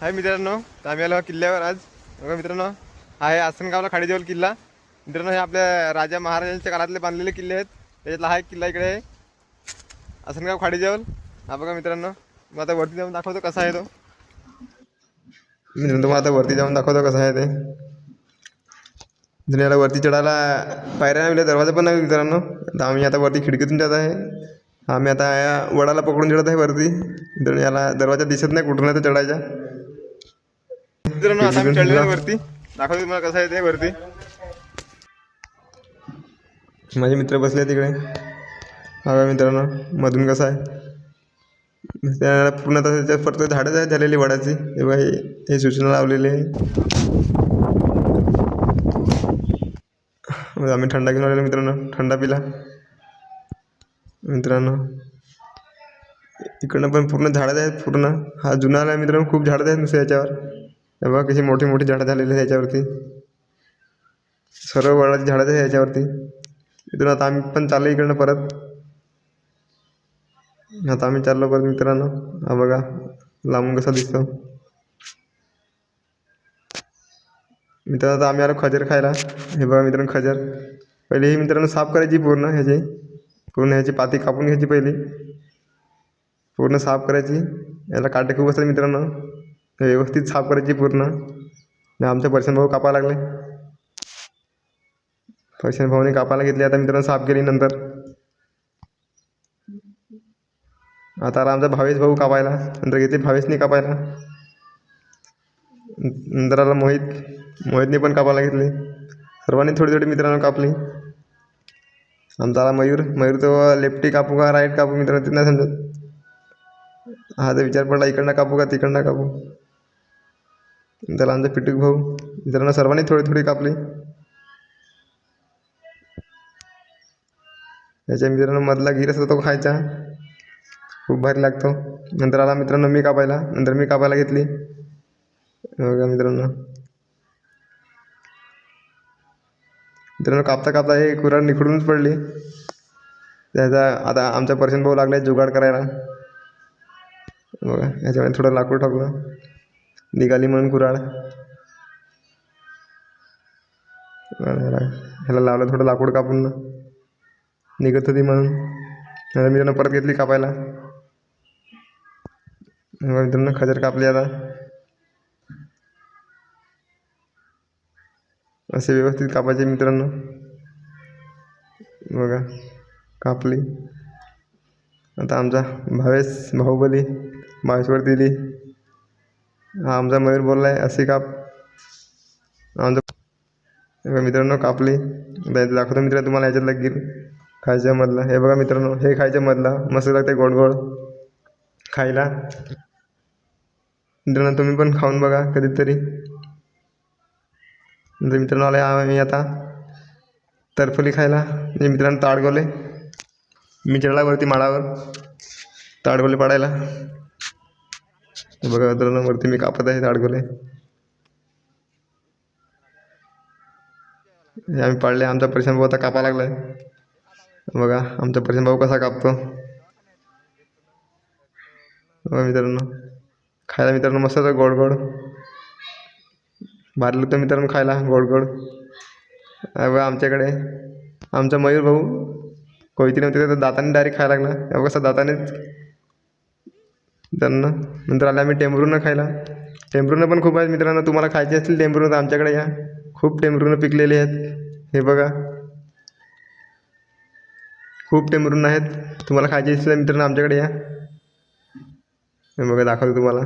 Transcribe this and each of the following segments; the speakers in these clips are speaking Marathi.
हाय मित्रांनो, तर आम्ही आलो किल्ल्यावर आज. बघा मित्रांनो, हा आहे आसनगावला खाडीजवळ किल्ला. मित्रांनो, हे आपल्या राजा महाराजांच्या काळातले बांधलेले किल्ले आहेत. त्याच्यातला हा एक किल्ला इकडे आहे, आसनगाव खाडीजवळ. हा बघा मित्रांनो, मग आता वरती जाऊन दाखवतो कसा आहे तो. मित्रांनो, आता वरती जाऊन दाखवतो कसा आहे ते. दुनियाला वरती चढायला पायऱ्या नाही, दरवाजा पण नाही मित्रांनो. तर आम्ही आता वरती खिडकीतून जात आहे. आम्ही आता या वडाला पकडून चढत आहे वरती. मित्रांनो, याला दरवाजा दिसत नाही कुठून आहे तो चढायचा. मित्रांनो, आता आम्ही चढलेलो आहे वरती. दाखवतो तुम्हाला कसं आहे ते वरती. माझे मित्र बसले तिकडे. बघा मित्रांनो, मधून कसं आहे त्याला पूर्ण त्याच्यात फक्त झाडच आहे झालेली वडाची. हे बघा, हे सूचना लावलेली आहे. आम्ही थंडा घेऊन आलेलो मित्रांनो, थंडा पिला. मित्रांनो, इकडनं पण पूर्ण झाडच आहेत पूर्ण. हा जुना आहे मित्रांनो, खूप झाडच आहेत नुसतं याच्यावर. हे बघा कशी मोठी मोठी झाडं झालेली आहेत याच्यावरती. सर्व वडाची झाडच आहे याच्यावरती. मित्रांनो, आता आम्ही पण चाललो इकडनं परत. आता आम्ही चाललो परत मित्रांनो. हा बघा लांबून कसा दिसतो. मित्रांनो, आता आम्ही आलो खजर खायला. हे बघा मित्रांनो, खजर पहिले ही मित्रांनो साफ करायची पूर्ण ह्याची पाती कापून घ्यायची पहिली. पूर्ण साफ करायची. याला काटे खूप असतात मित्रांनो, व्यवस्थित साफ करायची पूर्ण. आमच्या पर्शन भाऊ कापायला लागले. पर्शन भाऊने कापायला घेतली. आता मित्रांनो साफ केली. नंतर आता आला आमचा भावेश भाऊ कापायला. नंतर घेतली भावेशने कापायला. नंतर आला मोहितने पण कापायला घेतली. सर्वांनी थोडी थोडी मित्रांनो कापली. आमचा आला मयूर तो लेफ्टी कापू का राईट कापू मित्रांनो ते नाही समजत. हा तर विचार पडला इकडनं कापू का तिकडनं कापू. नंतर आमचा पिटूक भाऊ. मित्रांनो, सर्वांनी थोडी थोडी कापली. याच्या मित्रांनो मधला गीर असतो तो खायचा, खूप भारी लागतो. नंतर आला मित्रांनो मी कापायला. नंतर मी कापायला घेतली. बघा मित्रांनो, कापता कापता हे कुऱ्हाड निखडूनच पडली. त्याचा आता आमचा पर्शन भाऊ लागला जुगाड करायला. बघा याच्यामध्ये थोडं लाकूड टाकलं, निघाली म्हणून कुऱ्हाड. ह्याला लावलं थोडं लाकूड कापून, निघत होती म्हणून. मित्रांनो परत घेतली कापायला. मित्रांनो खजर कापली. आता असे व्यवस्थित कापायचे मित्रांनो. बघा कापली. आता आमचा भावेश बाहुबली माहेश्वर दिली. हा आमचा मयूर बोलला आहे असे काप. आमचा मित्रांनो कापली. दाखवतो मित्रांनो तुम्हाला याच्यातला गिर खायच्या मधला. हे बघा मित्रांनो, हे खायच्या मधला मस्त लागते गोड गोड खायला. मित्रांनो तुम्ही पण खाऊन बघा कधीतरी. नंतर मित्रांनो आले आम्ही आता तरफली खायला. मित्रांनो ताडगोले. मी चढला वरती माळावर ताडगोले पाडायला. बघा मित्रांनो वरती मी कापत आहे ताडगोले. आम्ही पाडले. आमचा पर्शन भाऊ आता कापा लागलाय. बघा आमचा पर्शन भाऊ कसा कापतो. बघा मित्रांनो खायला मित्रांनो मस्त गोड गोड भारी लागतं मित्रांनो खायला गोड गोड. बघा आमच्याकडे आमचा मयूर भाऊ कोयती नव्हती तर दाताने डायरेक्ट खायला लागला. कसं दातानेच त्यांना. नंतर आले आम्ही टेंभरूनं खायला. टेंभरूनं पण खूप आहेत मित्रांनो. तुम्हाला खायचे असतील टेंभरूनं तर आमच्याकडे या. खूप टेंभरूनं पिकलेले आहेत. हे बघा खूप टेंभरूनं आहेत. तुम्हाला खायचे असतील मित्रांनो आमच्याकडे या. हे बघा दाखवतो तुम्हाला.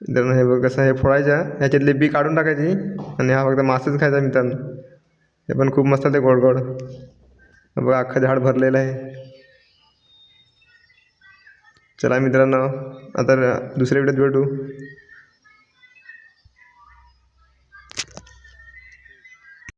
मित्रांनो हे बघा कसं हे फोडायच्या, ह्याच्यातली बी काढून टाकायची आणि हा फक्त मासच खायचा मित्रांनो. हे पण खूप मस्त ते गोड गोड. बघा अख्खं झाड भरलेलं आहे. चला मित्रांनो आता दुसऱ्या व्हिडिओत भेटू.